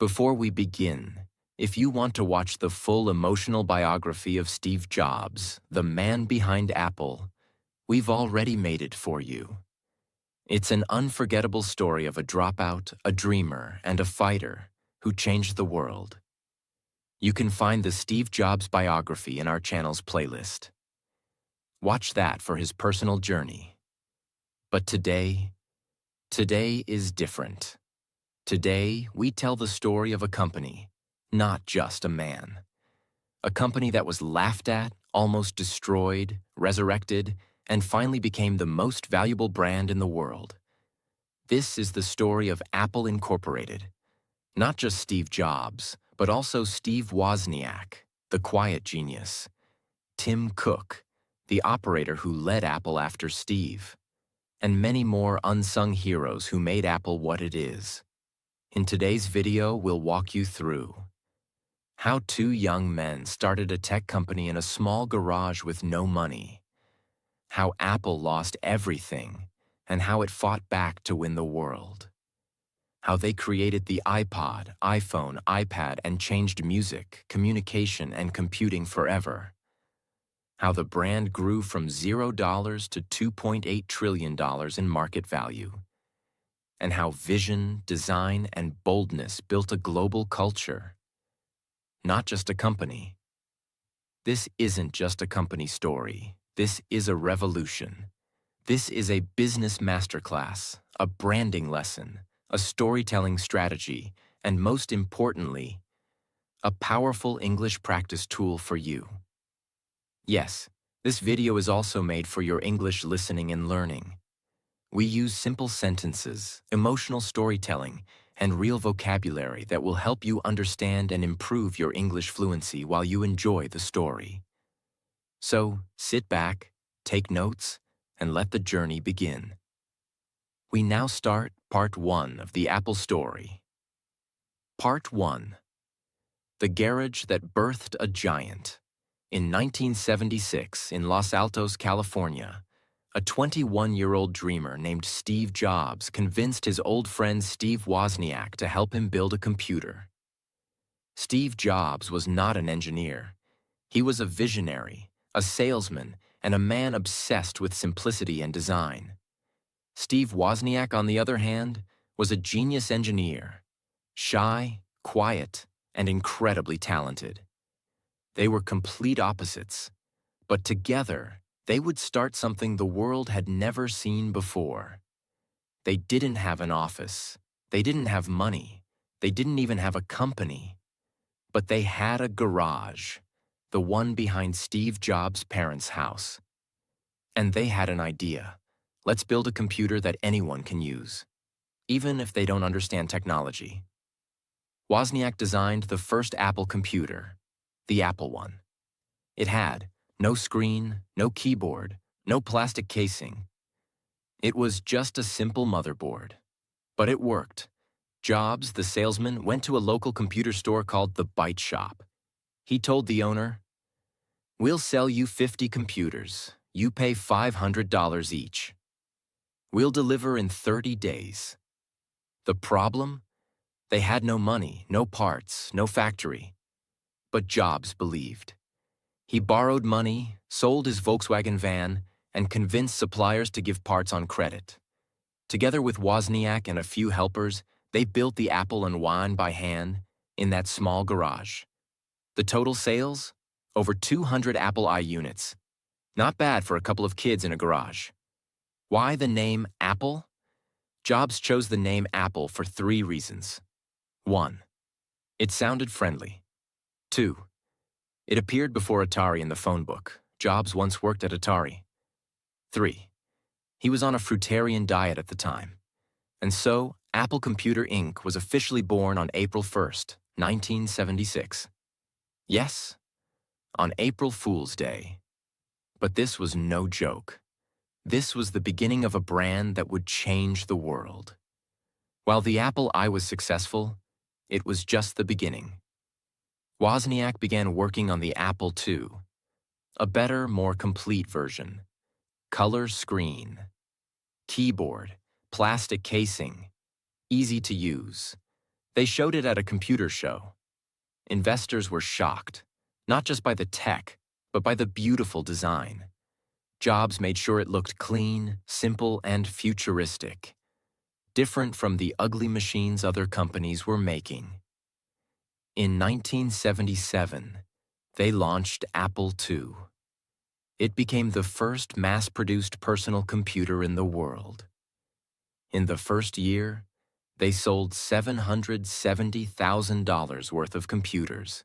Before we begin, if you want to watch the full emotional biography of Steve Jobs, the man behind Apple, we've already made it for you. It's an unforgettable story of a dropout, a dreamer, and a fighter who changed the world. You can find the Steve Jobs biography in our channel's playlist. Watch that for his personal journey. But today is different. Today, we tell the story of a company, not just a man. A company that was laughed at, almost destroyed, resurrected, and finally became the most valuable brand in the world. This is the story of Apple Incorporated. Not just Steve Jobs, but also Steve Wozniak, the quiet genius, Tim Cook, the operator who led Apple after Steve, and many more unsung heroes who made Apple what it is. In today's video, we'll walk you through how two young men started a tech company in a small garage with no money, how Apple lost everything, and how it fought back to win the world, how they created the iPod, iPhone, iPad, and changed music, communication, and computing forever, how the brand grew from $0 to $2.8 trillion in market value, and how vision, design, and boldness built a global culture, not just a company. This isn't just a company story. This is a revolution. This is a business masterclass, a branding lesson, a storytelling strategy, and most importantly, a powerful English practice tool for you. Yes, this video is also made for your English listening and learning. We use simple sentences, emotional storytelling, and real vocabulary that will help you understand and improve your English fluency while you enjoy the story. So, sit back, take notes, and let the journey begin. We now start Part 1 of the Apple story. Part 1. The Garage That Birthed a Giant. In 1976, in Los Altos, California, a 21-year-old dreamer named Steve Jobs convinced his old friend Steve Wozniak to help him build a computer. Steve Jobs was not an engineer. He was a visionary, a salesman, and a man obsessed with simplicity and design. Steve Wozniak, on the other hand, was a genius engineer, shy, quiet, and incredibly talented. They were complete opposites, but together, they would start something the world had never seen before. They didn't have an office. They didn't have money. They didn't even have a company. But they had a garage, the one behind Steve Jobs' parents' house. And they had an idea. Let's build a computer that anyone can use, even if they don't understand technology. Wozniak designed the first Apple computer, the Apple I. It had no screen, no keyboard, no plastic casing. It was just a simple motherboard. But it worked. Jobs, the salesman, went to a local computer store called the Byte Shop. He told the owner, "We'll sell you 50 computers. You pay $500 each. We'll deliver in 30 days. The problem? They had no money, no parts, no factory. But Jobs believed. He borrowed money, sold his Volkswagen van, and convinced suppliers to give parts on credit. Together with Wozniak and a few helpers, they built the Apple I by hand in that small garage. The total sales? Over 200 Apple I units. Not bad for a couple of kids in a garage. Why the name Apple? Jobs chose the name Apple for 3 reasons. 1. It sounded friendly. 2. It appeared before Atari in the phone book. Jobs once worked at Atari. 3. He was on a fruitarian diet at the time. And so, Apple Computer Inc. was officially born on April 1st, 1976. Yes, on April Fool's Day. But this was no joke. This was the beginning of a brand that would change the world. While the Apple I was successful, it was just the beginning. Wozniak began working on the Apple II, a better, more complete version. Color screen, keyboard, plastic casing, easy to use. They showed it at a computer show. Investors were shocked, not just by the tech, but by the beautiful design. Jobs made sure it looked clean, simple, and futuristic, different from the ugly machines other companies were making. In 1977, they launched Apple II. It became the first mass-produced personal computer in the world. In the first year, they sold $770,000 worth of computers.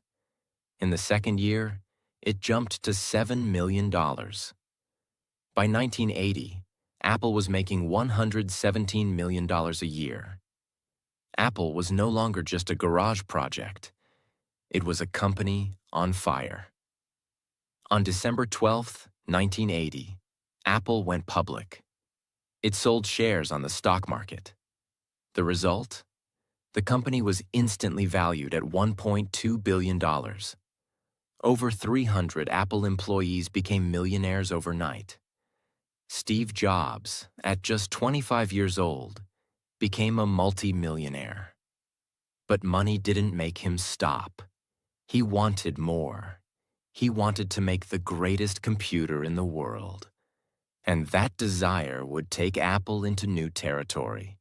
In the second year, it jumped to $7 million. By 1980, Apple was making $117 million a year. Apple was no longer just a garage project. It was a company on fire. On December 12, 1980, Apple went public. It sold shares on the stock market. The result? The company was instantly valued at $1.2 billion. Over 300 Apple employees became millionaires overnight. Steve Jobs, at just 25 years old, became a multi-millionaire. But money didn't make him stop. He wanted more. He wanted to make the greatest computer in the world. And that desire would take Apple into new territory.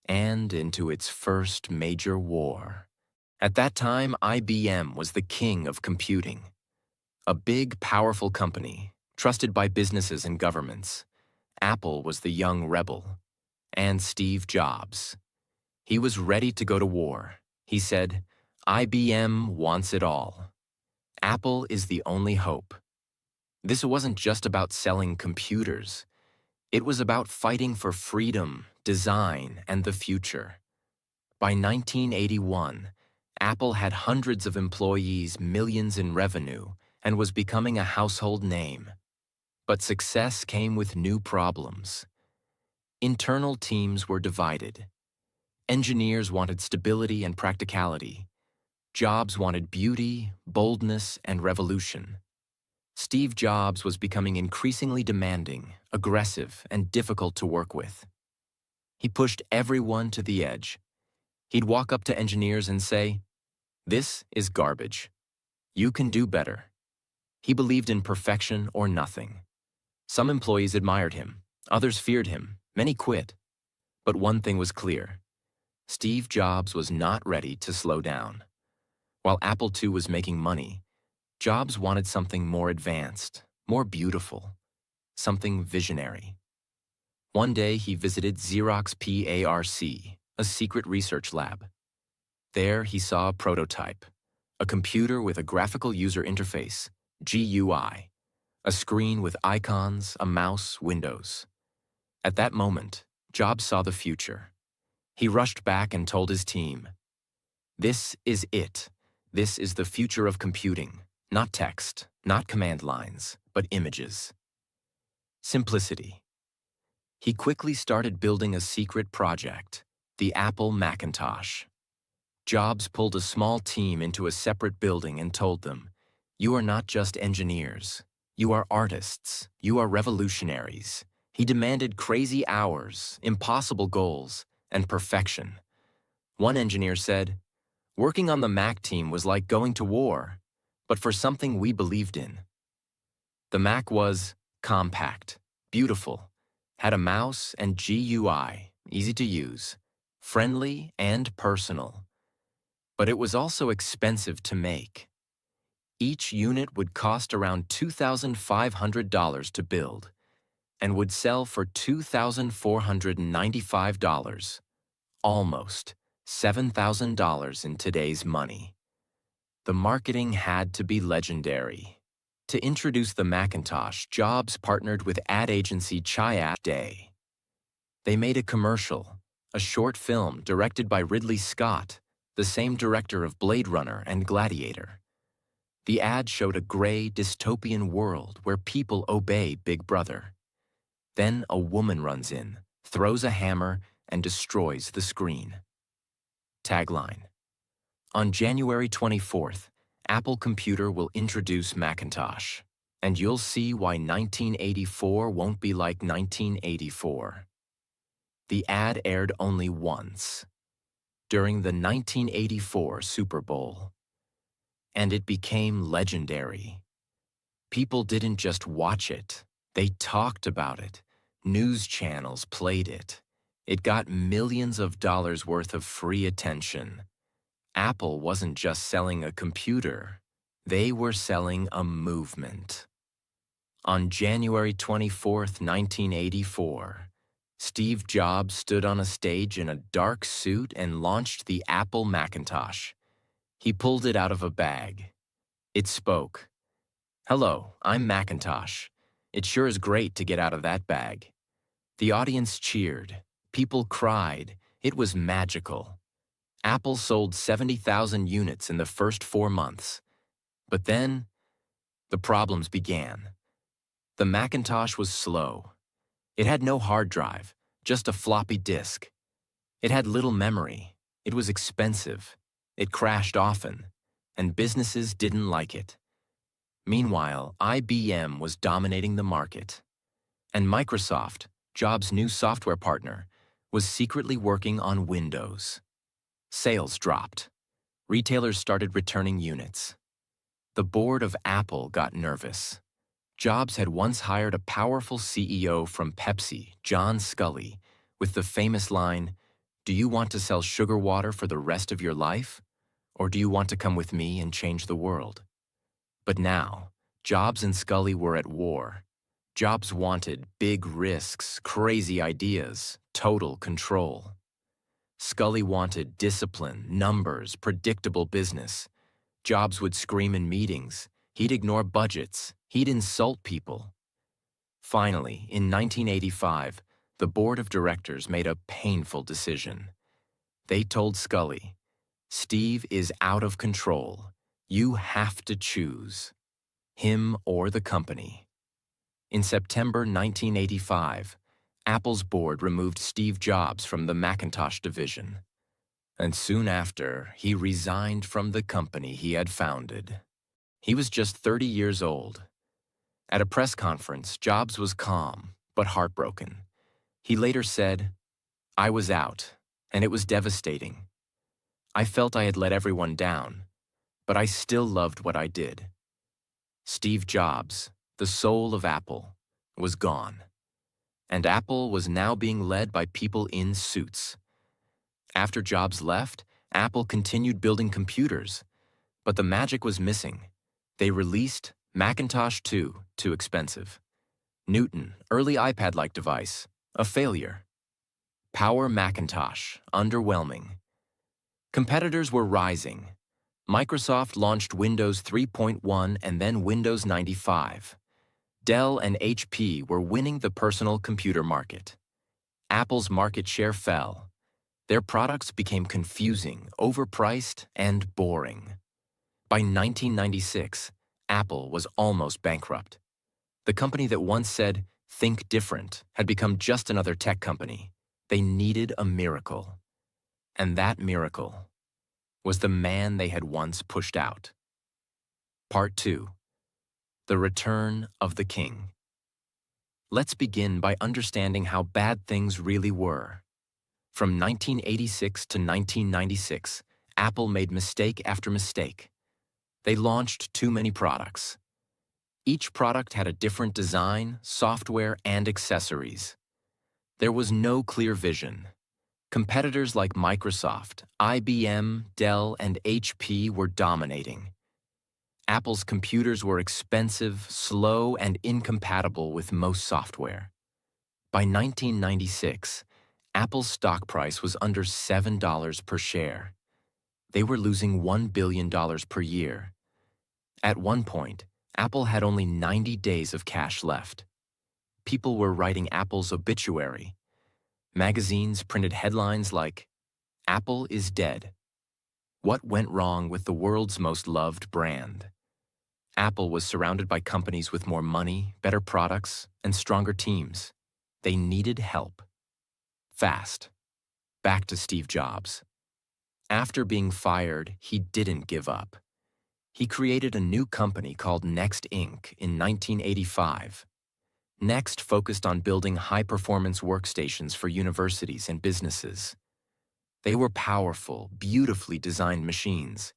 And into its first major war. At that time, IBM was the king of computing. A big, powerful company, trusted by businesses and governments. Apple was the young rebel. And Steve Jobs. He was ready to go to war. He said, IBM wants it all. Apple is the only hope. This wasn't just about selling computers. It was about fighting for freedom, design, and the future. By 1981, Apple had hundreds of employees, millions in revenue, and was becoming a household name. But success came with new problems. Internal teams were divided. Engineers wanted stability and practicality. Jobs wanted beauty, boldness, and revolution. Steve Jobs was becoming increasingly demanding, aggressive, and difficult to work with. He pushed everyone to the edge. He'd walk up to engineers and say, "This is garbage. You can do better." He believed in perfection or nothing. Some employees admired him, others feared him, many quit. But one thing was clear. Steve Jobs was not ready to slow down. While Apple II was making money, Jobs wanted something more advanced, more beautiful, something visionary. One day he visited Xerox PARC, a secret research lab. There he saw a prototype, a computer with a graphical user interface, GUI, a screen with icons, a mouse, windows. At that moment, Jobs saw the future. He rushed back and told his team, "This is it. This is the future of computing, not text, not command lines, but images." Simplicity. He quickly started building a secret project, the Apple Macintosh. Jobs pulled a small team into a separate building and told them, "You are not just engineers. You are artists. You are revolutionaries." He demanded crazy hours, impossible goals, and perfection. One engineer said, "Working on the Mac team was like going to war, but for something we believed in." The Mac was compact, beautiful, had a mouse and GUI, easy to use, friendly and personal. But it was also expensive to make. Each unit would cost around $2,500 to build and would sell for $2,495, almost $7,000 in today's money. The marketing had to be legendary. To introduce the Macintosh, Jobs partnered with ad agency Chiat Day. They made a commercial, a short film directed by Ridley Scott, the same director of Blade Runner and Gladiator. The ad showed a gray, dystopian world where people obey Big Brother. Then a woman runs in, throws a hammer, and destroys the screen. Tagline: On January 24th, Apple Computer will introduce Macintosh, and you'll see why 1984 won't be like 1984. The ad aired only once. during the 1984 Super Bowl. And it became legendary. People didn't just watch it, they talked about it. News channels played it. It got millions of dollars worth of free attention. Apple wasn't just selling a computer, they were selling a movement. On January 24, 1984, Steve Jobs stood on a stage in a dark suit and launched the Apple Macintosh. He pulled it out of a bag. It spoke. "Hello, I'm Macintosh. It sure is great to get out of that bag." The audience cheered. People cried. It was magical. Apple sold 70,000 units in the first 4 months. But then, the problems began. The Macintosh was slow. It had no hard drive, just a floppy disk. It had little memory. It was expensive. It crashed often, and businesses didn't like it. Meanwhile, IBM was dominating the market. And Microsoft, Jobs' new software partner, was secretly working on Windows. Sales dropped. Retailers started returning units. The board of Apple got nervous. Jobs had once hired a powerful CEO from Pepsi, John Sculley, with the famous line, "Do you want to sell sugar water for the rest of your life? Or do you want to come with me and change the world?" But now, Jobs and Sculley were at war. Jobs wanted big risks, crazy ideas, total control. Sculley wanted discipline, numbers, predictable business. Jobs would scream in meetings. He'd ignore budgets. He'd insult people. Finally, in 1985, the board of directors made a painful decision. They told Sculley, "Steve is out of control. You have to choose him or the company." In September 1985, Apple's board removed Steve Jobs from the Macintosh division. And soon after, he resigned from the company he had founded. He was just 30 years old. At a press conference, Jobs was calm, but heartbroken. He later said, "I was out, and it was devastating. I felt I had let everyone down, but I still loved what I did." Steve Jobs, the soul of Apple, was gone. And Apple was now being led by people in suits. After Jobs left, Apple continued building computers, but the magic was missing. They released Macintosh 2, too expensive. Newton, early iPad-like device, a failure. Power Macintosh, underwhelming. Competitors were rising. Microsoft launched Windows 3.1 and then Windows 95. Dell and HP were winning the personal computer market. Apple's market share fell. Their products became confusing, overpriced, and boring. By 1996, Apple was almost bankrupt. The company that once said, "Think different," had become just another tech company. They needed a miracle. And that miracle was the man they had once pushed out. Part 2. The Return of the King. Let's begin by understanding how bad things really were. From 1986 to 1996, Apple made mistake after mistake. They launched too many products. Each product had a different design, software, and accessories. There was no clear vision. Competitors like Microsoft, IBM, Dell, and HP were dominating. Apple's computers were expensive, slow, and incompatible with most software. By 1996, Apple's stock price was under $7 per share. They were losing $1 billion per year. At one point, Apple had only 90 days of cash left. People were writing Apple's obituary. Magazines printed headlines like, "Apple is dead. What went wrong with the world's most loved brand?" Apple was surrounded by companies with more money, better products, and stronger teams. They needed help. Fast. Back to Steve Jobs. After being fired, he didn't give up. He created a new company called Next Inc. in 1985. Next focused on building high-performance workstations for universities and businesses. They were powerful, beautifully designed machines,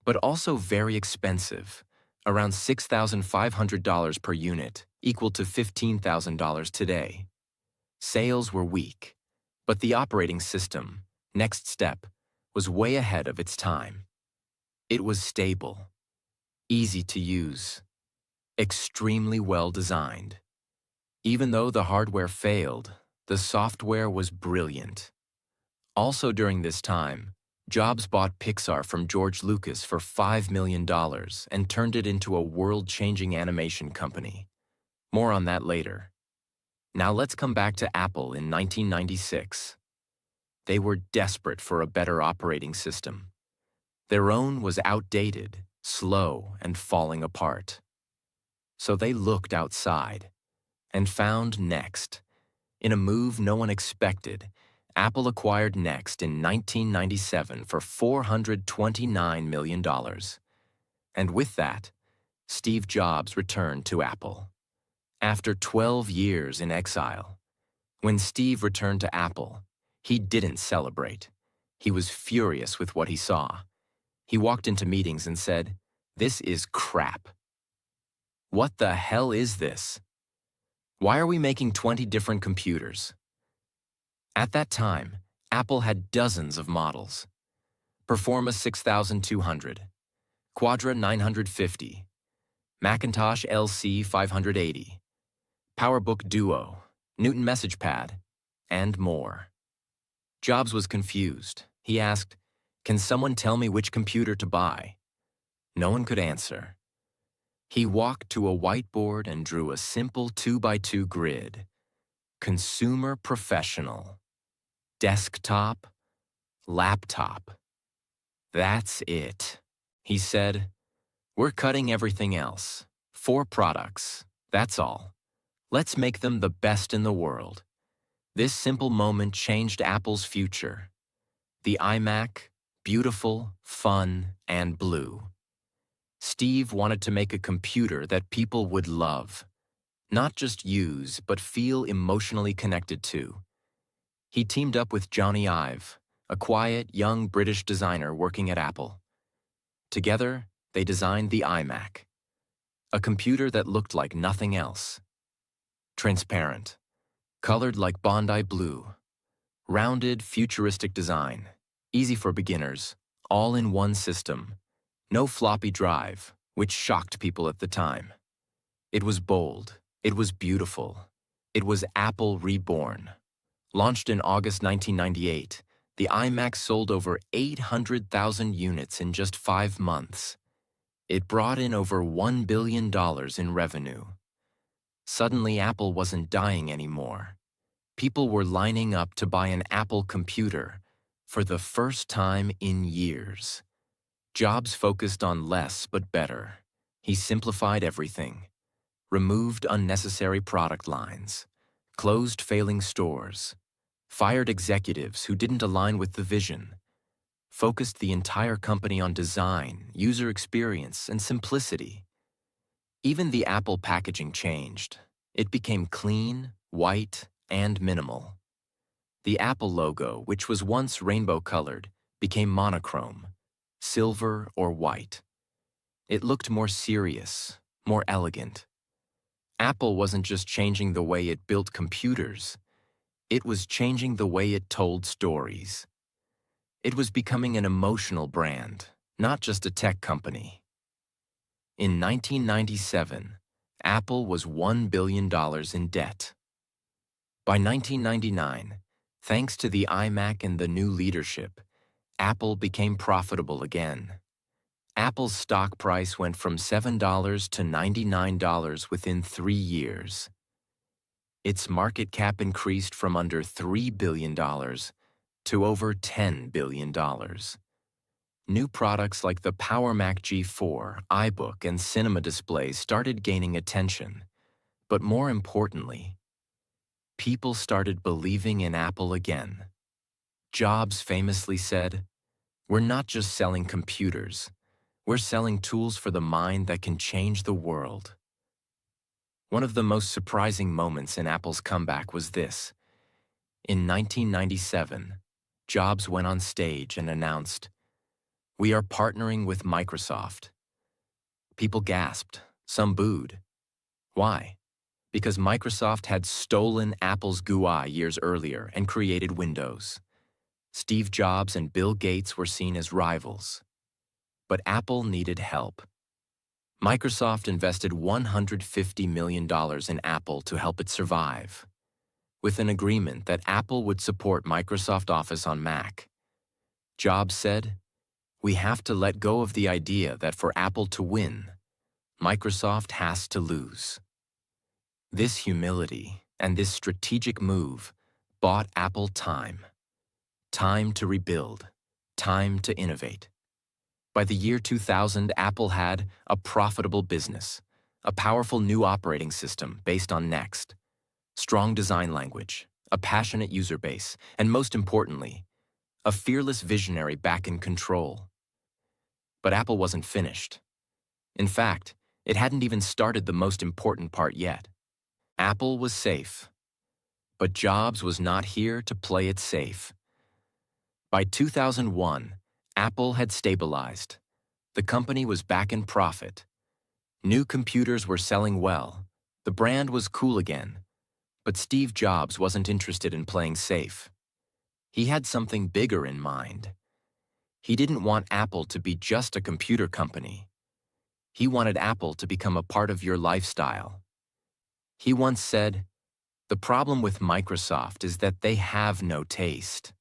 but also very expensive, around $6,500 per unit, equal to $15,000 today. Sales were weak, but the operating system, Next Step, was way ahead of its time. It was stable, easy to use, extremely well designed. Even though the hardware failed, the software was brilliant. Also during this time, Jobs bought Pixar from George Lucas for $5 million and turned it into a world-changing animation company. More on that later. Now let's come back to Apple in 1996. They were desperate for a better operating system. Their own was outdated, slow, and falling apart. So they looked outside and found Next. In a move no one expected, Apple acquired Next in 1997 for $429 million. And with that, Steve Jobs returned to Apple. After 12 years in exile, when Steve returned to Apple, he didn't celebrate. He was furious with what he saw. He walked into meetings and said, "This is crap. What the hell is this? Why are we making 20 different computers?" At that time, Apple had dozens of models. Performa 6200, Quadra 950, Macintosh LC 580, PowerBook Duo, Newton MessagePad, and more. Jobs was confused. He asked, "Can someone tell me which computer to buy?" No one could answer. He walked to a whiteboard and drew a simple 2x2 grid. Consumer Professional. Desktop. Laptop. "That's it," he said. "We're cutting everything else. 4 products. That's all. Let's make them the best in the world." This simple moment changed Apple's future. The iMac, beautiful, fun, and blue. Steve wanted to make a computer that people would love, not just use, but feel emotionally connected to. He teamed up with Johnny Ive, a quiet, young British designer working at Apple. Together, they designed the iMac, a computer that looked like nothing else. Transparent, colored like Bondi blue, rounded, futuristic design, easy for beginners, all in one system. No floppy drive, which shocked people at the time. It was bold. It was beautiful. It was Apple reborn. Launched in August 1998, the iMac sold over 800,000 units in just 5 months. It brought in over $1 billion in revenue. Suddenly, Apple wasn't dying anymore. People were lining up to buy an Apple computer for the first time in years. Jobs focused on less but better. He simplified everything, removed unnecessary product lines, closed failing stores, fired executives who didn't align with the vision, focused the entire company on design, user experience, and simplicity. Even the Apple packaging changed. It became clean, white, and minimal. The Apple logo, which was once rainbow-colored, became monochrome, silver or white. It looked more serious, more elegant. Apple wasn't just changing the way it built computers. It was changing the way it told stories. It was becoming an emotional brand, not just a tech company. In 1997, Apple was $1 billion in debt. By 1999, thanks to the iMac and the new leadership, Apple became profitable again. Apple's stock price went from $7 to $99 within 3 years. Its market cap increased from under $3 billion to over $10 billion. New products like the Power Mac G4, iBook, and Cinema displays started gaining attention. But more importantly, people started believing in Apple again. Jobs famously said, "We're not just selling computers. We're selling tools for the mind that can change the world." One of the most surprising moments in Apple's comeback was this. In 1997, Jobs went on stage and announced, "We are partnering with Microsoft." People gasped, some booed. Why? Because Microsoft had stolen Apple's GUI years earlier and created Windows. Steve Jobs and Bill Gates were seen as rivals. But Apple needed help. Microsoft invested $150 million in Apple to help it survive, with an agreement that Apple would support Microsoft Office on Mac. Jobs said, "We have to let go of the idea that for Apple to win, Microsoft has to lose." This humility and this strategic move bought Apple time. Time to rebuild, time to innovate. By the year 2000, Apple had a profitable business, a powerful new operating system based on Next, strong design language, a passionate user base, and most importantly, a fearless visionary back in control. But Apple wasn't finished. In fact, it hadn't even started the most important part yet. Apple was safe, but Jobs was not here to play it safe. By 2001, Apple had stabilized. The company was back in profit. New computers were selling well. The brand was cool again. But Steve Jobs wasn't interested in playing safe. He had something bigger in mind. He didn't want Apple to be just a computer company. He wanted Apple to become a part of your lifestyle. He once said, "The problem with Microsoft is that they have no taste."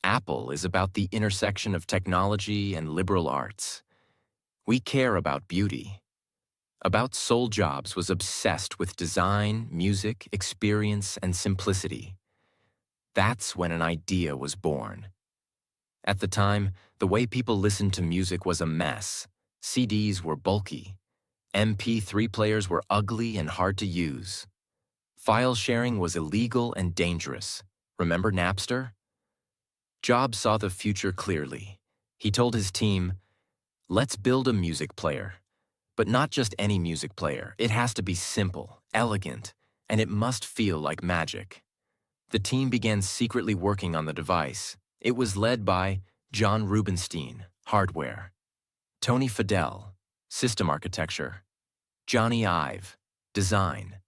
Apple is about the intersection of technology and liberal arts. We care about beauty. About Soul Jobs was obsessed with design, music, experience, and simplicity. That's when an idea was born. At the time, the way people listened to music was a mess. CDs were bulky. MP3 players were ugly and hard to use. File sharing was illegal and dangerous. Remember Napster? Jobs saw the future clearly. He told his team, "Let's build a music player. But not just any music player. It has to be simple, elegant, and it must feel like magic." The team began secretly working on the device. It was led by John Rubinstein, hardware; Tony Fadell, system architecture; Johnny Ive, design.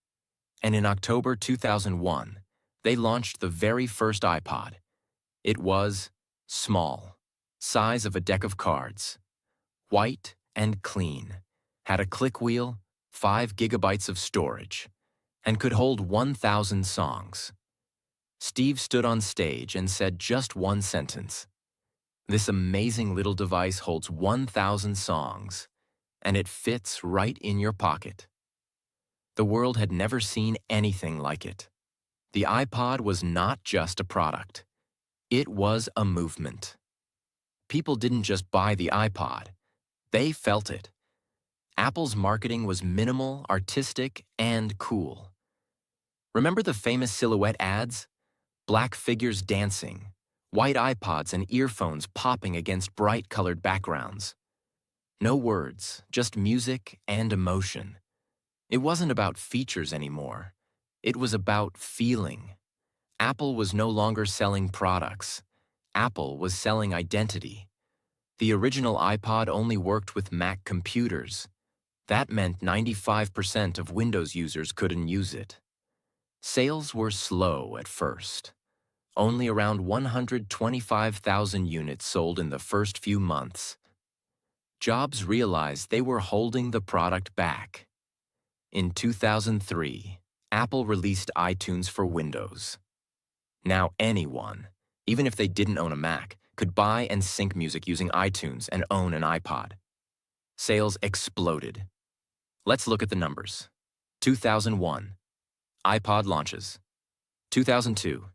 And in October 2001, they launched the very first iPod. It was small, size of a deck of cards, white and clean, had a click wheel, 5 gigabytes of storage, and could hold 1,000 songs. Steve stood on stage and said just one sentence. "This amazing little device holds 1,000 songs, and it fits right in your pocket." The world had never seen anything like it. The iPod was not just a product. It was a movement. People didn't just buy the iPod. They felt it. Apple's marketing was minimal, artistic, and cool. Remember the famous silhouette ads? Black figures dancing, white iPods and earphones popping against bright-colored backgrounds. No words, just music and emotion. It wasn't about features anymore. It was about feeling. Apple was no longer selling products. Apple was selling identity. The original iPod only worked with Mac computers. That meant 95% of Windows users couldn't use it. Sales were slow at first. Only around 125,000 units sold in the first few months. Jobs realized they were holding the product back. In 2003, Apple released iTunes for Windows. Now anyone, even if they didn't own a Mac, could buy and sync music using iTunes and own an iPod. Sales exploded. Let's look at the numbers. 2001, iPod launches. 2002,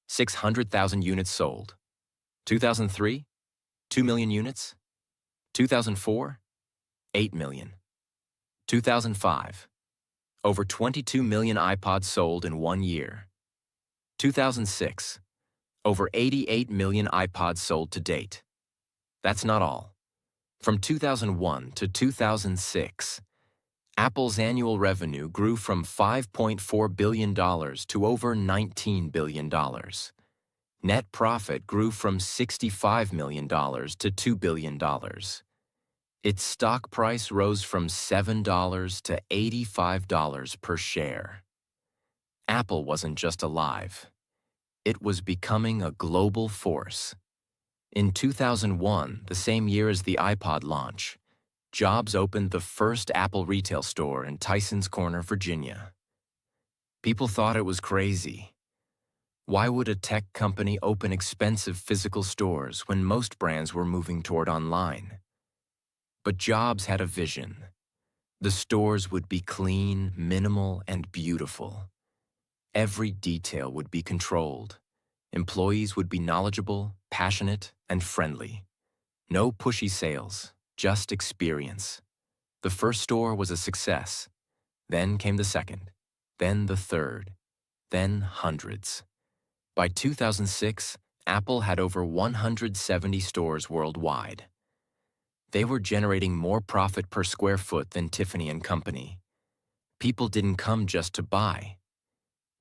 600,000 units sold. 2003, 2 million units. 2004, 8 million. 2005, over 22 million iPods sold in 1 year. 2006, over 88 million iPods sold to date. That's not all. From 2001 to 2006, Apple's annual revenue grew from $5.4 billion to over $19 billion. Net profit grew from $65 million to $2 billion. Its stock price rose from $7 to $85 per share. Apple wasn't just alive. It was becoming a global force. In 2001, the same year as the iPod launch, Jobs opened the first Apple retail store in Tysons Corner, Virginia. People thought it was crazy. Why would a tech company open expensive physical stores when most brands were moving toward online? But Jobs had a vision. The stores would be clean, minimal, and beautiful. Every detail would be controlled. Employees would be knowledgeable, passionate, and friendly. No pushy sales, just experience. The first store was a success. Then came the second, then the third, then hundreds. By 2006, Apple had over 170 stores worldwide. They were generating more profit per square foot than Tiffany & Company. People didn't come just to buy.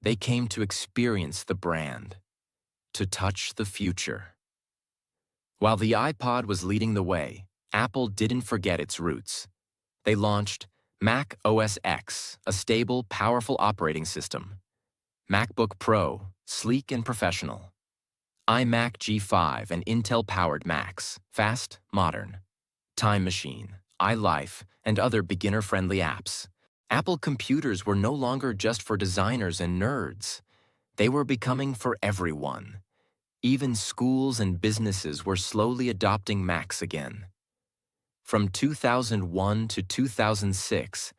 They came to experience the brand, to touch the future. While the iPod was leading the way, Apple didn't forget its roots. They launched Mac OS X, a stable, powerful operating system. MacBook Pro, sleek and professional. iMac G5 and Intel-powered Macs, fast, modern. Time Machine, iLife, and other beginner-friendly apps. Apple computers were no longer just for designers and nerds. They were becoming for everyone. Even schools and businesses were slowly adopting Macs again. From 2001 to 2006,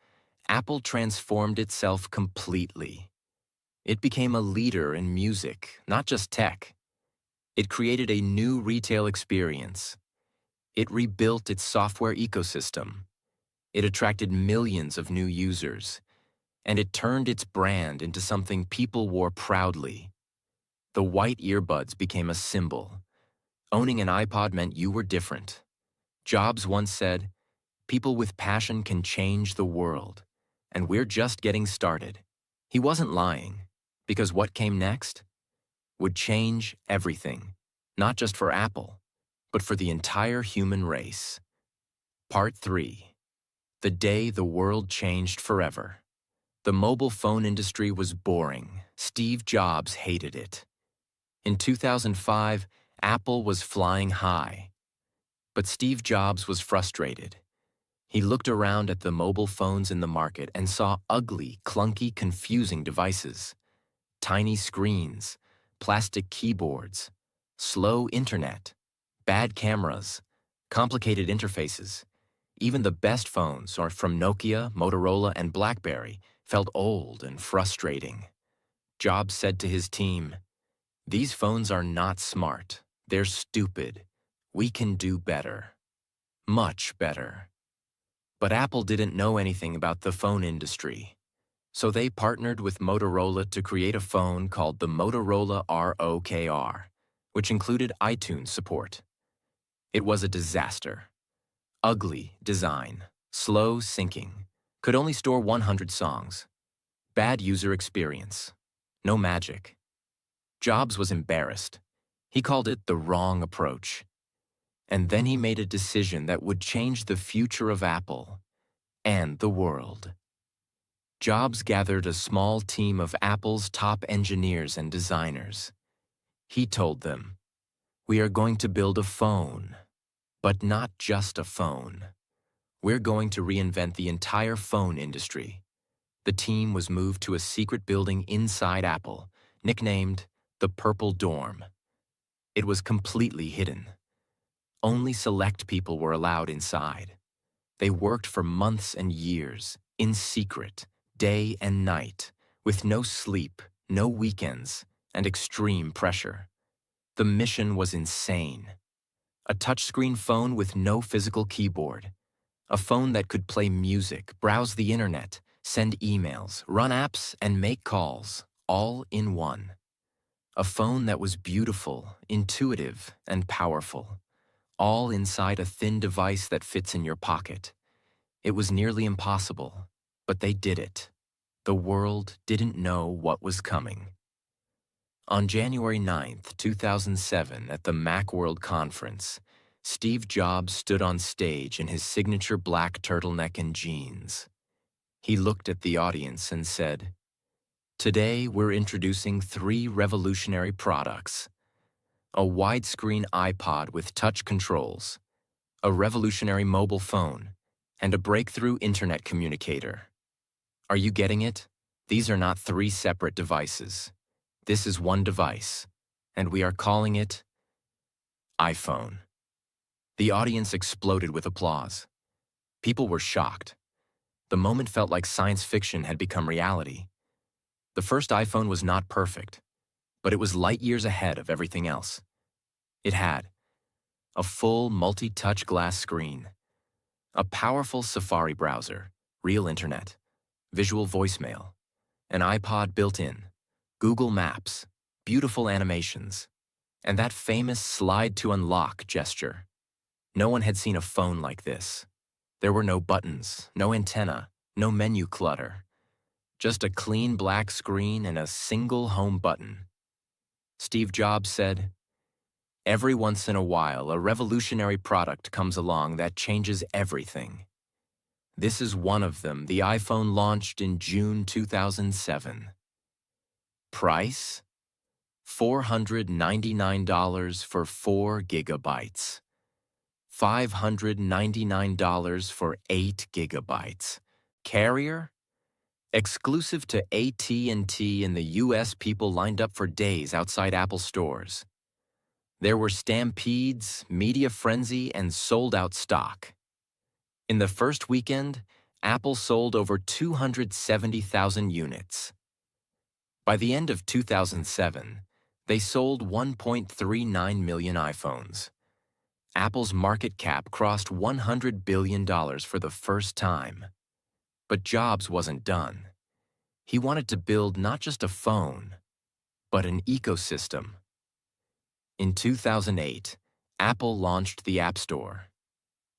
Apple transformed itself completely. It became a leader in music, not just tech. It created a new retail experience. It rebuilt its software ecosystem. It attracted millions of new users. And it turned its brand into something people wore proudly. The white earbuds became a symbol. Owning an iPod meant you were different. Jobs once said, "People with passion can change the world, and we're just getting started." He wasn't lying, because what came next would change everything, not just for Apple, but for the entire human race. Part 3. The day the world changed forever. The mobile phone industry was boring. Steve Jobs hated it. In 2005, Apple was flying high. But Steve Jobs was frustrated. He looked around at the mobile phones in the market and saw ugly, clunky, confusing devices. Tiny screens, plastic keyboards, slow internet, bad cameras, complicated interfaces. Even the best phones, from Nokia, Motorola, and BlackBerry, felt old and frustrating. Jobs said to his team, "These phones are not smart. They're stupid. We can do better. Much better." But Apple didn't know anything about the phone industry. So they partnered with Motorola to create a phone called the Motorola ROKR, which included iTunes support. It was a disaster. Ugly design, slow syncing, could only store 100 songs. Bad user experience, no magic. Jobs was embarrassed. He called it the wrong approach. And then he made a decision that would change the future of Apple and the world. Jobs gathered a small team of Apple's top engineers and designers. He told them, "We are going to build a phone, but not just a phone. We're going to reinvent the entire phone industry." The team was moved to a secret building inside Apple, nicknamed the Purple Dorm. It was completely hidden. Only select people were allowed inside. They worked for months and years, in secret, day and night, with no sleep, no weekends, and extreme pressure. The mission was insane. A touchscreen phone with no physical keyboard. A phone that could play music, browse the internet, send emails, run apps, and make calls, all in one. A phone that was beautiful, intuitive, and powerful, all inside a thin device that fits in your pocket. It was nearly impossible, but they did it. The world didn't know what was coming. On January 2007, at the Macworld Conference, Steve Jobs stood on stage in his signature black turtleneck and jeans. He looked at the audience and said, "Today we're introducing 3 revolutionary products: a widescreen iPod with touch controls, a revolutionary mobile phone, and a breakthrough internet communicator. Are you getting it? These are not 3 separate devices. This is one device, and we are calling it iPhone." The audience exploded with applause. People were shocked. The moment felt like science fiction had become reality. The first iPhone was not perfect, but it was light years ahead of everything else. It had a full multi-touch glass screen, a powerful Safari browser, real internet, visual voicemail, an iPod built in, Google Maps, beautiful animations, and that famous slide to unlock gesture. No one had seen a phone like this. There were no buttons, no antenna, no menu clutter. Just a clean black screen and a single home button. Steve Jobs said, "Every once in a while, a revolutionary product comes along that changes everything. This is one of them. The iPhone launched in June 2007. Price? $499 for 4 gigabytes. $599 for 8 gigabytes. Carrier? Exclusive to AT&T in the US. People lined up for days outside Apple stores. There were stampedes, media frenzy, and sold-out stock. In the first weekend, Apple sold over 270,000 units. By the end of 2007, they sold 1.39 million iPhones. Apple's market cap crossed $100 billion for the first time. But Jobs wasn't done. He wanted to build not just a phone, but an ecosystem. In 2008, Apple launched the App Store.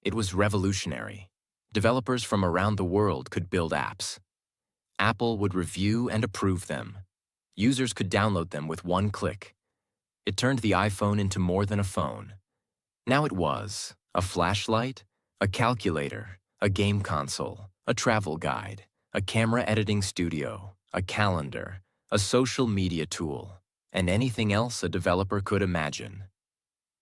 It was revolutionary. Developers from around the world could build apps. Apple would review and approve them. Users could download them with one click. It turned the iPhone into more than a phone. Now it was a flashlight, a calculator, a game console, a travel guide, a camera editing studio, a calendar, a social media tool, and anything else a developer could imagine.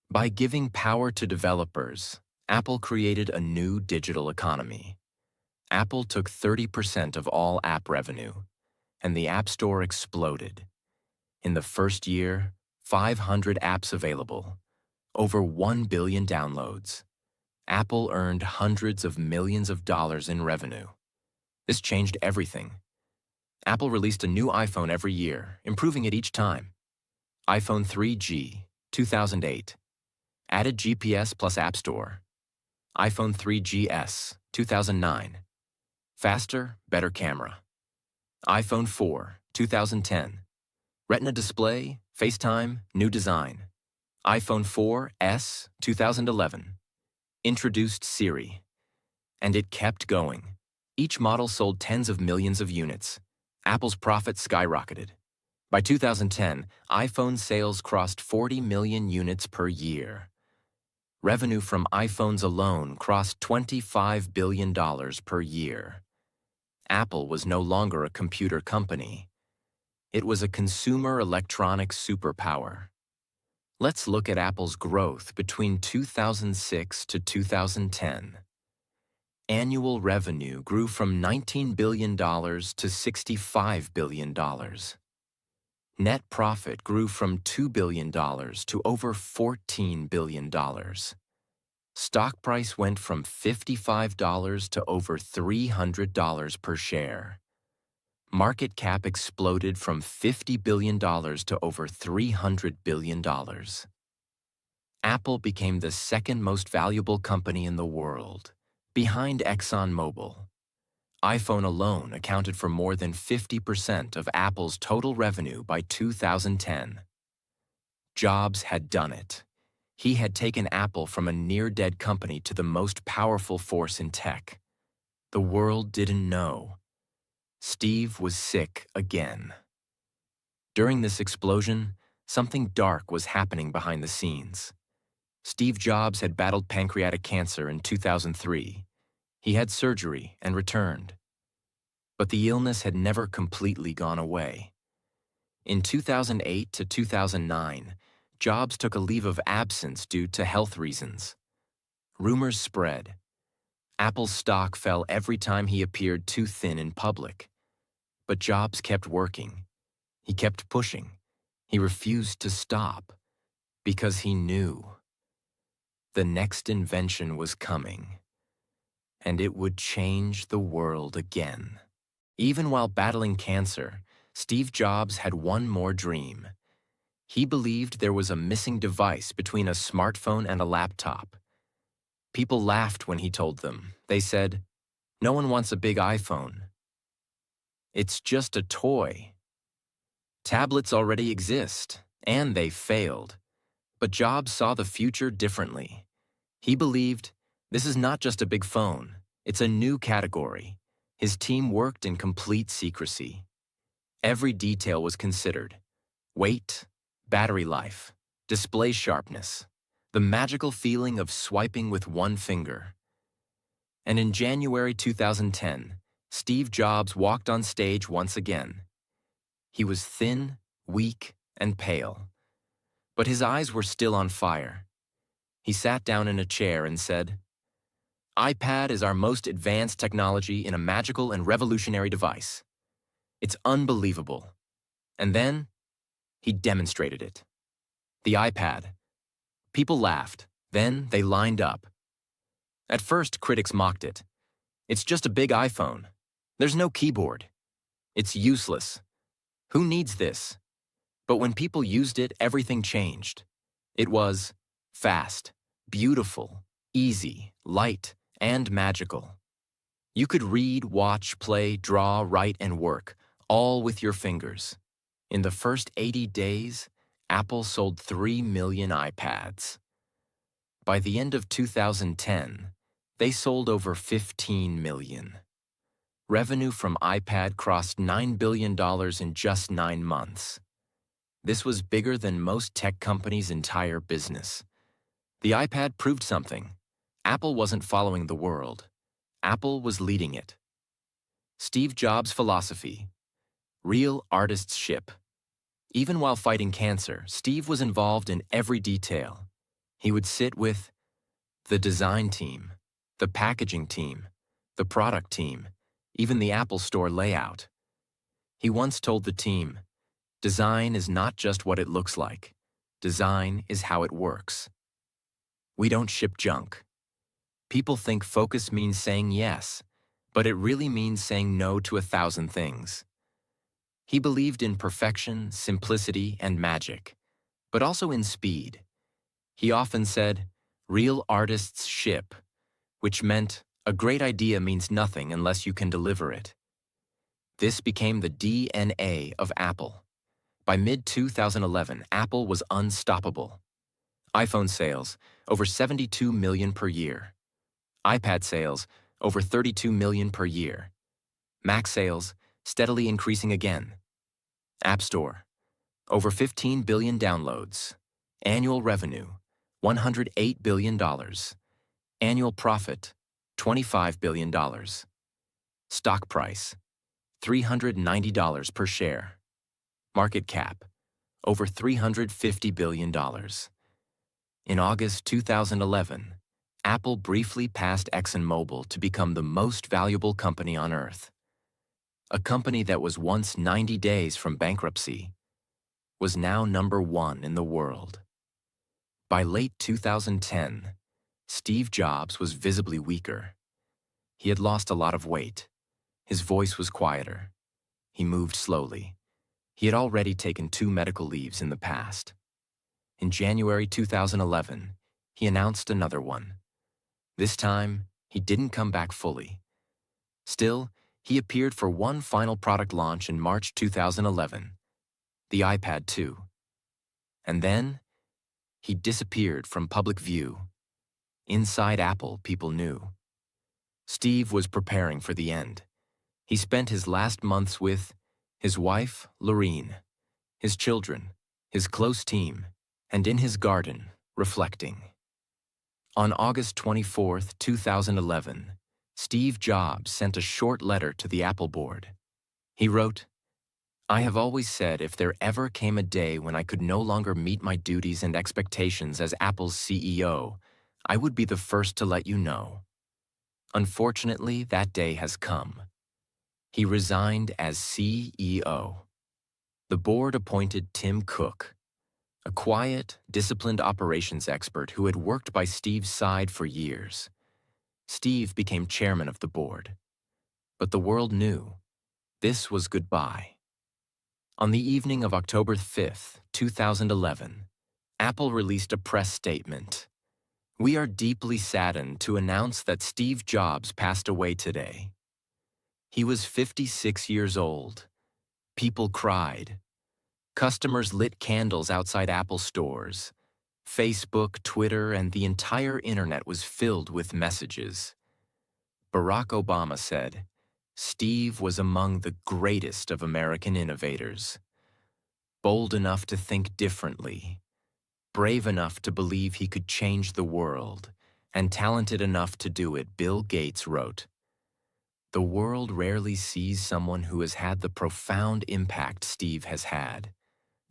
By giving power to developers, Apple created a new digital economy. Apple took 30% of all app revenue, and the App Store exploded. In the first year, 500 apps available, over 1 billion downloads. Apple earned hundreds of millions of dollars in revenue. This changed everything. Apple released a new iPhone every year, improving it each time. iPhone 3G, 2008. Added GPS plus App Store. iPhone 3GS, 2009. Faster, better camera. iPhone 4, 2010. Retina display, FaceTime, new design. iPhone 4S, 2011. Introduced Siri. And it kept going. Each model sold tens of millions of units. Apple's profits skyrocketed. By 2010, iPhone sales crossed 40 million units per year. Revenue from iPhones alone crossed $25 billion per year. Apple was no longer a computer company. It was a consumer electronics superpower. Let's look at Apple's growth between 2006 to 2010. Annual revenue grew from $19 billion to $65 billion. Net profit grew from $2 billion to over $14 billion. Stock price went from $55 to over $300 per share. Market cap exploded from $50 billion to over $300 billion. Apple became the second most valuable company in the world, behind ExxonMobil. iPhone alone accounted for more than 50% of Apple's total revenue by 2010. Jobs had done it. He had taken Apple from a near-dead company to the most powerful force in tech. The world didn't know. Steve was sick again. During this explosion, something dark was happening behind the scenes. Steve Jobs had battled pancreatic cancer in 2003. He had surgery and returned. But the illness had never completely gone away. In 2008 to 2009, Jobs took a leave of absence due to health reasons. Rumors spread. Apple's stock fell every time he appeared too thin in public. But Jobs kept working. He kept pushing. He refused to stop because he knew the next invention was coming, and it would change the world again. Even while battling cancer, Steve Jobs had one more dream. He believed there was a missing device between a smartphone and a laptop. People laughed when he told them. They said, "No one wants a big iPhone. It's just a toy." Tablets already exist, and they failed. But Jobs saw the future differently. He believed, this is not just a big phone, it's a new category. His team worked in complete secrecy. Every detail was considered: weight, battery life, display sharpness, the magical feeling of swiping with one finger. And in January 2010, Steve Jobs walked on stage once again. He was thin, weak, and pale, but his eyes were still on fire. He sat down in a chair and said, "iPad is our most advanced technology in a magical and revolutionary device. It's unbelievable." And then, he demonstrated it. The iPad. People laughed. Then they lined up. At first, critics mocked it. "It's just a big iPhone. There's no keyboard. It's useless. Who needs this?" But when people used it, everything changed. It was fast, beautiful, easy, light, and magical. You could read, watch, play, draw, write, and work, all with your fingers. In the first 80 days, Apple sold 3 million iPads. By the end of 2010, they sold over 15 million. Revenue from iPad crossed $9 billion in just 9 months. This was bigger than most tech companies' entire business. The iPad proved something. Apple wasn't following the world. Apple was leading it. Steve Jobs' philosophy: real artists ship. Even while fighting cancer, Steve was involved in every detail. He would sit with the design team, the packaging team, the product team, even the Apple Store layout. He once told the team, "Design is not just what it looks like. Design is how it works." We don't ship junk. People think focus means saying yes, but it really means saying no to 1,000 things. He believed in perfection, simplicity, and magic, but also in speed. He often said, "Real artists ship," which meant a great idea means nothing unless you can deliver it. This became the DNA of Apple. By mid-2011, Apple was unstoppable. iPhone sales, over 72 million per year. iPad sales, over 32 million per year. Mac sales, steadily increasing again. App Store, over 15 billion downloads. Annual revenue, $108 billion. Annual profit, $25 billion. Stock price, $390 per share. Market cap, over $350 billion. In August 2011, Apple briefly passed ExxonMobil to become the most valuable company on Earth. A company that was once 90 days from bankruptcy was now #1 in the world. By late 2010, Steve Jobs was visibly weaker. He had lost a lot of weight. His voice was quieter. He moved slowly. He had already taken 2 medical leaves in the past. In January 2011, he announced another one. This time, he didn't come back fully. Still, he appeared for one final product launch in March 2011, the iPad 2. And then, he disappeared from public view. Inside Apple, people knew. Steve was preparing for the end. He spent his last months with his wife, Lorene, his children, his close team, and in his garden, reflecting. On August 24, 2011, Steve Jobs sent a short letter to the Apple board. He wrote, "I have always said if there ever came a day when I could no longer meet my duties and expectations as Apple's CEO, I would be the first to let you know. Unfortunately, that day has come." He resigned as CEO. The board appointed Tim Cook, a quiet, disciplined operations expert who had worked by Steve's side for years. Steve became chairman of the board. But the world knew this was goodbye. On the evening of October 5, 2011, Apple released a press statement. "We are deeply saddened to announce that Steve Jobs passed away today. He was 56 years old. People cried. Customers lit candles outside Apple stores. Facebook, Twitter, and the entire internet was filled with messages. Barack Obama said, 'Steve was among the greatest of American innovators. Bold enough to think differently, brave enough to believe he could change the world, and talented enough to do it,' Bill Gates wrote. The world rarely sees someone who has had the profound impact Steve has had,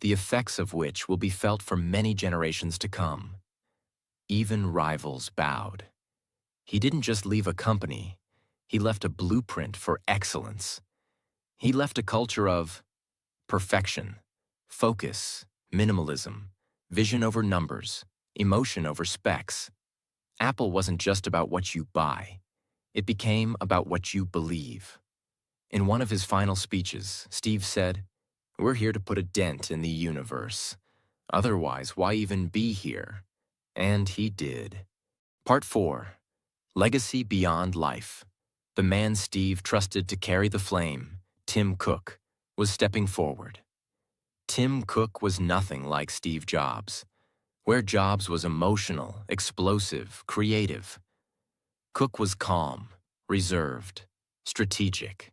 the effects of which will be felt for many generations to come. Even rivals bowed. He didn't just leave a company, he left a blueprint for excellence. He left a culture of perfection, focus, minimalism, vision over numbers, emotion over specs. Apple wasn't just about what you buy. It became about what you believe. In one of his final speeches, Steve said, "We're here to put a dent in the universe. Otherwise, why even be here?" And he did. Part 4. Legacy Beyond Life. The man Steve trusted to carry the flame, Tim Cook, was stepping forward. Tim Cook was nothing like Steve Jobs. Where Jobs was emotional, explosive, creative, Cook was calm, reserved, strategic.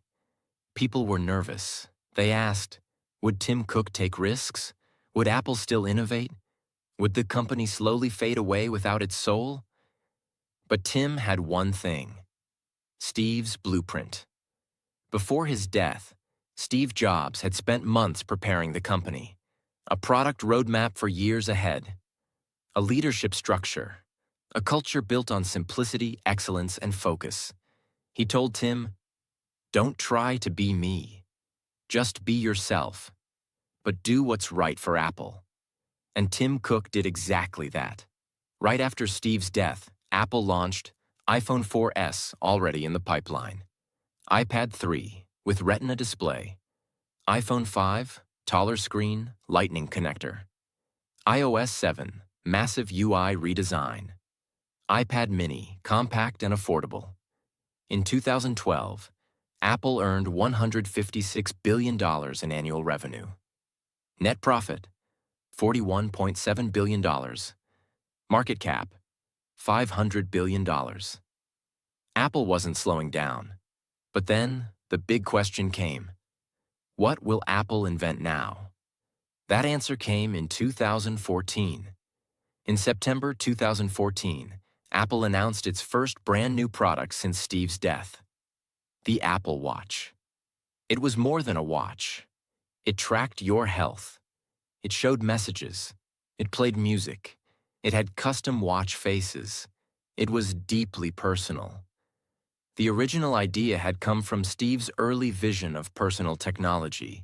People were nervous. They asked, would Tim Cook take risks? Would Apple still innovate? Would the company slowly fade away without its soul? But Tim had one thing: Steve's blueprint. Before his death, Steve Jobs had spent months preparing the company, a product roadmap for years ahead, a leadership structure, a culture built on simplicity, excellence, and focus. He told Tim, "Don't try to be me. Just be yourself. But do what's right for Apple." And Tim Cook did exactly that. Right after Steve's death, Apple launched iPhone 4S, already in the pipeline, iPad 3 with Retina display, iPhone 5, taller screen, Lightning connector, iOS 7, massive UI redesign, iPad mini, compact and affordable. In 2012, Apple earned $156 billion in annual revenue. Net profit, $41.7 billion. Market cap, $500 billion. Apple wasn't slowing down. But then, the big question came. What will Apple invent now? That answer came in 2014. In September 2014, Apple announced its first brand new product since Steve's death: the Apple Watch. It was more than a watch. It tracked your health. It showed messages. It played music. It had custom watch faces. It was deeply personal. The original idea had come from Steve's early vision of personal technology,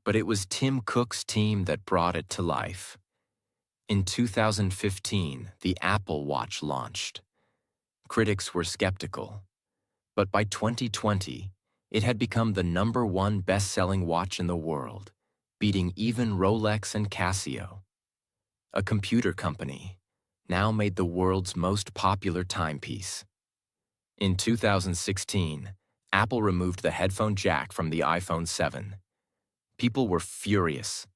but it was Tim Cook's team that brought it to life. In 2015, the Apple Watch launched. Critics were skeptical, but by 2020, it had become the #1 best-selling watch in the world, beating even Rolex and Casio. A computer company now made the world's most popular timepiece. In 2016, Apple removed the headphone jack from the iPhone 7. People were furious.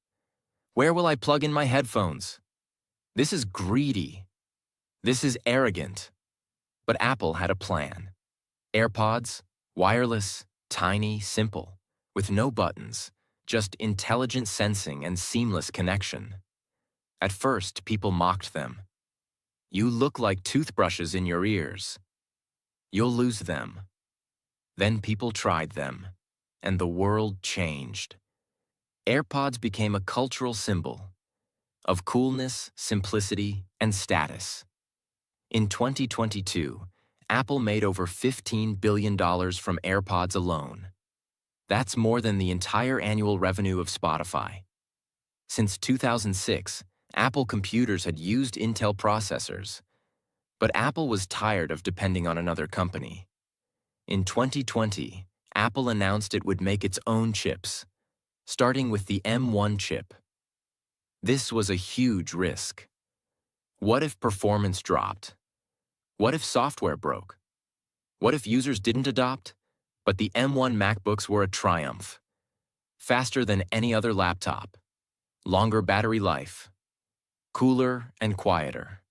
Where will I plug in my headphones? This is greedy. This is arrogant. But Apple had a plan. AirPods, wireless, tiny, simple, with no buttons, just intelligent sensing and seamless connection. At first, people mocked them. You look like toothbrushes in your ears. You'll lose them. Then people tried them, and the world changed. AirPods became a cultural symbol of coolness, simplicity, and status. In 2022, Apple made over $15 billion from AirPods alone. That's more than the entire annual revenue of Spotify. Since 2006, Apple computers had used Intel processors, but Apple was tired of depending on another company. In 2020, Apple announced it would make its own chips, starting with the M1 chip. This was a huge risk. What if performance dropped? What if software broke? What if users didn't adopt? But the M1 MacBooks were a triumph. Faster than any other laptop, longer battery life, cooler and quieter,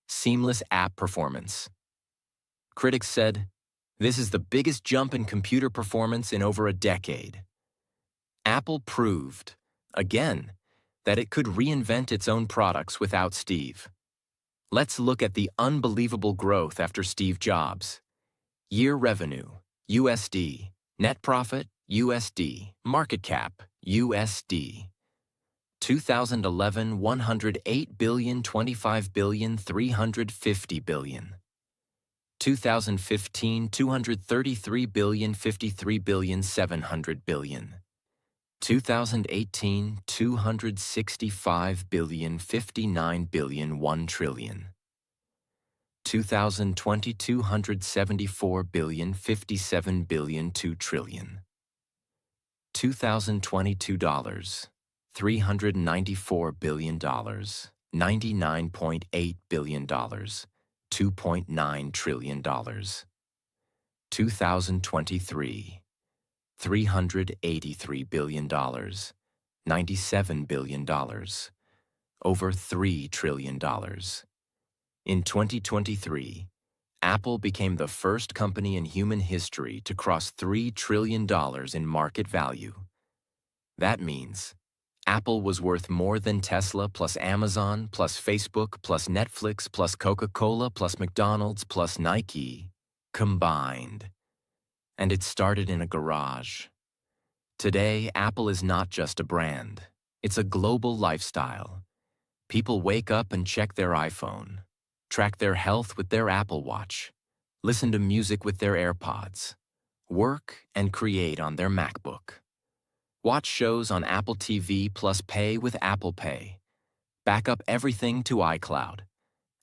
seamless app performance. Critics said, "This is the biggest jump in computer performance in over a decade." Apple proved, again, that it could reinvent its own products without Steve. Let's look at the unbelievable growth after Steve Jobs. Year revenue, USD. Net profit, USD. Market cap, USD. 2011, 108 billion, 25 billion, 350 billion. 2015, 233 billion, 53 billion, 700 billion. 2018, 265 billion, 59 billion, 1 trillion. 2020, 274 billion, 57 billion, 2 trillion. 2022 dollars, $394 billion, $99.8 billion, $2.9 trillion. 2023, $383 billion, $97 billion, over $3 trillion. In 2023, Apple became the first company in human history to cross $3 trillion in market value. That means Apple was worth more than Tesla plus Amazon plus Facebook plus Netflix plus Coca-Cola plus McDonald's plus Nike combined. And it started in a garage. Today, Apple is not just a brand. It's a global lifestyle. People wake up and check their iPhone, track their health with their Apple Watch, listen to music with their AirPods, work and create on their MacBook. Watch shows on Apple TV plus pay with Apple Pay. Back up everything to iCloud.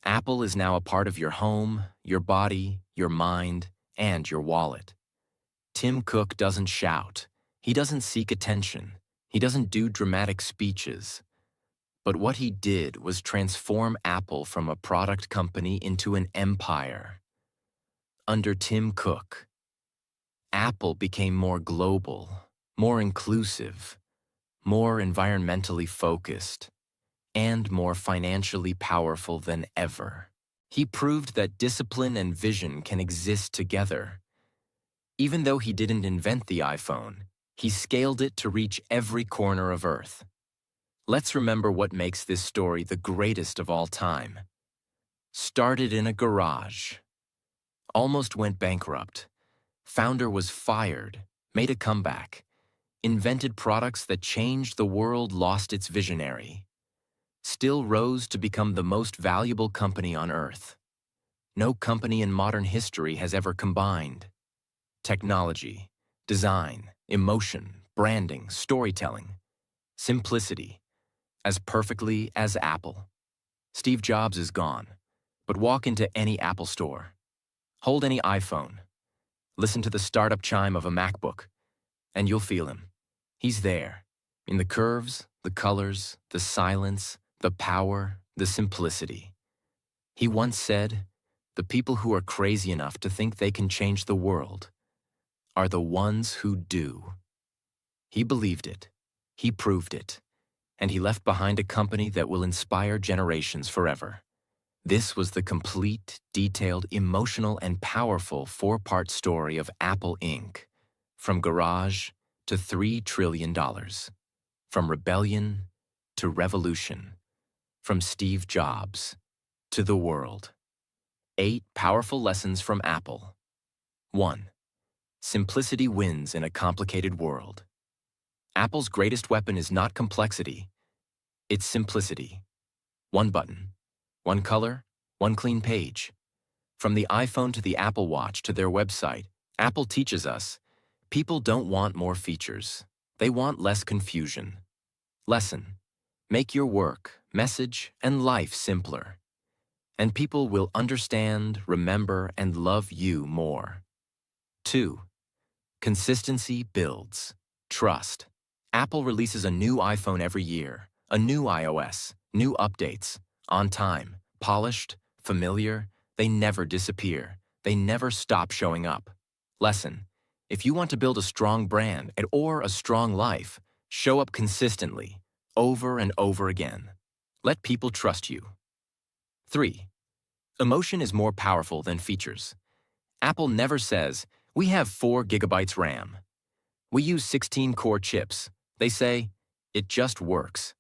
Apple is now a part of your home, your body, your mind, and your wallet. Tim Cook doesn't shout. He doesn't seek attention. He doesn't do dramatic speeches. But what he did was transform Apple from a product company into an empire. Under Tim Cook, Apple became more global, more inclusive, more environmentally focused, and more financially powerful than ever. He proved that discipline and vision can exist together. Even though he didn't invent the iPhone, he scaled it to reach every corner of Earth. Let's remember what makes this story the greatest of all time. Started in a garage. Almost went bankrupt. Founder was fired, made a comeback. Invented products that changed the world, lost its visionary. Still rose to become the most valuable company on Earth. No company in modern history has ever combined technology, design, emotion, branding, storytelling, simplicity, as perfectly as Apple. Steve Jobs is gone, but walk into any Apple store. Hold any iPhone. Listen to the startup chime of a MacBook, and you'll feel him. He's there, in the curves, the colors, the silence, the power, the simplicity. He once said, "The people who are crazy enough to think they can change the world are the ones who do." He believed it, he proved it, and he left behind a company that will inspire generations forever. This was the complete, detailed, emotional, and powerful four-part story of Apple Inc., from garage to $3 trillion. From rebellion to revolution. From Steve Jobs to the world. 8 powerful lessons from Apple. 1. Simplicity wins in a complicated world. Apple's greatest weapon is not complexity, it's simplicity. One button, one color, one clean page. From the iPhone to the Apple Watch to their website, Apple teaches us, people don't want more features. They want less confusion. Lesson: make your work, message, and life simpler. And people will understand, remember, and love you more. 2. Consistency builds trust. Apple releases a new iPhone every year, a new iOS, new updates, on time, polished, familiar. They never disappear. They never stop showing up. Lesson: if you want to build a strong brand or a strong life, show up consistently, over and over again. Let people trust you. 3. Emotion is more powerful than features. Apple never says, we have 4 gigabytes RAM. We use 16-core chips. They say, it just works.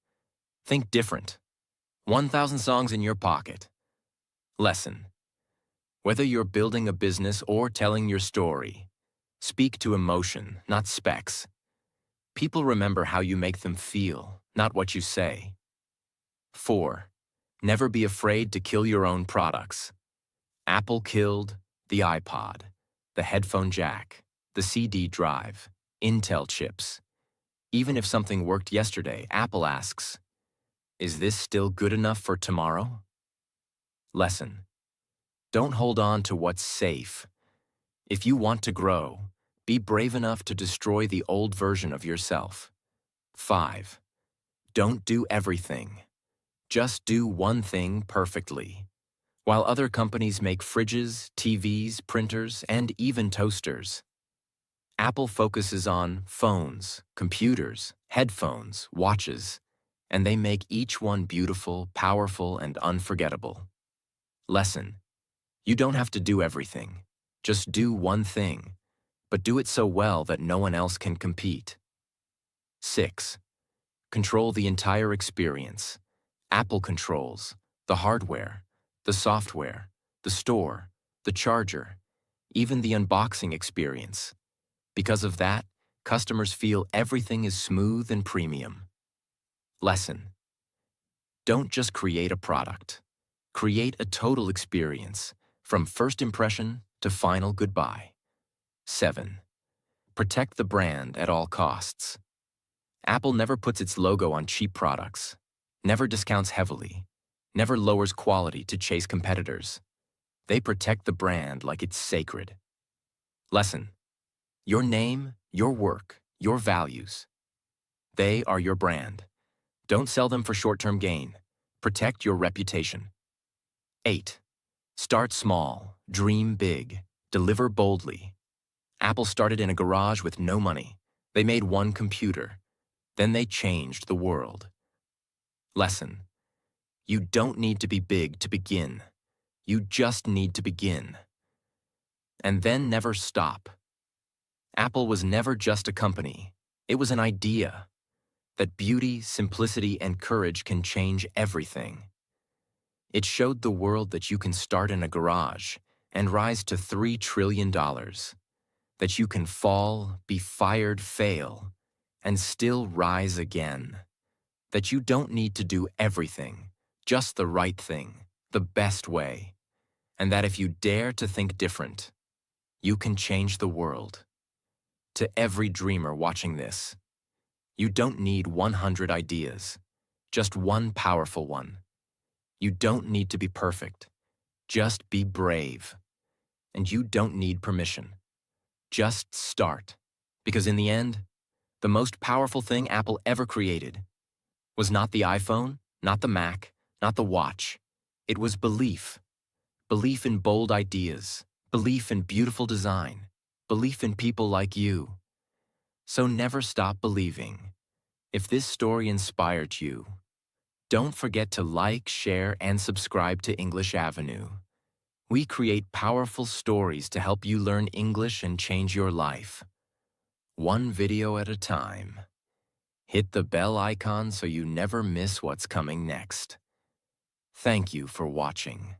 Think different. 1,000 songs in your pocket. Lesson: whether you're building a business or telling your story, speak to emotion, not specs. People remember how you make them feel, not what you say. 4. Never be afraid to kill your own products. Apple killed the iPod, the headphone jack, the CD drive, Intel chips. Even if something worked yesterday, Apple asks, is this still good enough for tomorrow? Lesson: don't hold on to what's safe. If you want to grow, be brave enough to destroy the old version of yourself. 5. Don't do everything. Just do one thing perfectly. While other companies make fridges, TVs, printers, and even toasters, Apple focuses on phones, computers, headphones, watches, and they make each one beautiful, powerful, and unforgettable. Lesson: you don't have to do everything. Just do one thing, but do it so well that no one else can compete. 6. Control the entire experience. Apple controls the hardware, the software, the store, the charger, even the unboxing experience. Because of that, customers feel everything is smooth and premium. Lesson: don't just create a product. Create a total experience, from first impression to final goodbye. 7. Protect the brand at all costs. Apple never puts its logo on cheap products, never discounts heavily, never lowers quality to chase competitors. They protect the brand like it's sacred. Lesson: your name, your work, your values. They are your brand. Don't sell them for short-term gain. Protect your reputation. 8. Start small, dream big, deliver boldly. Apple started in a garage with no money. They made one computer. Then they changed the world. Lesson: you don't need to be big to begin. You just need to begin. And then never stop. Apple was never just a company. It was an idea that beauty, simplicity, and courage can change everything. It showed the world that you can start in a garage and rise to $3 trillion, that you can fall, be fired, fail, and still rise again, that you don't need to do everything, just the right thing, the best way, and that if you dare to think different, you can change the world. To every dreamer watching this, you don't need 100 ideas, just one powerful one. You don't need to be perfect. Just be brave. And you don't need permission. Just start. Because in the end, the most powerful thing Apple ever created was not the iPhone, not the Mac, not the watch. It was belief. Belief in bold ideas. Belief in beautiful design. Belief in people like you. So never stop believing. If this story inspired you, don't forget to like, share, and subscribe to English Avenue. We create powerful stories to help you learn English and change your life. one video at a time. Hit the bell icon so you never miss what's coming next. Thank you for watching.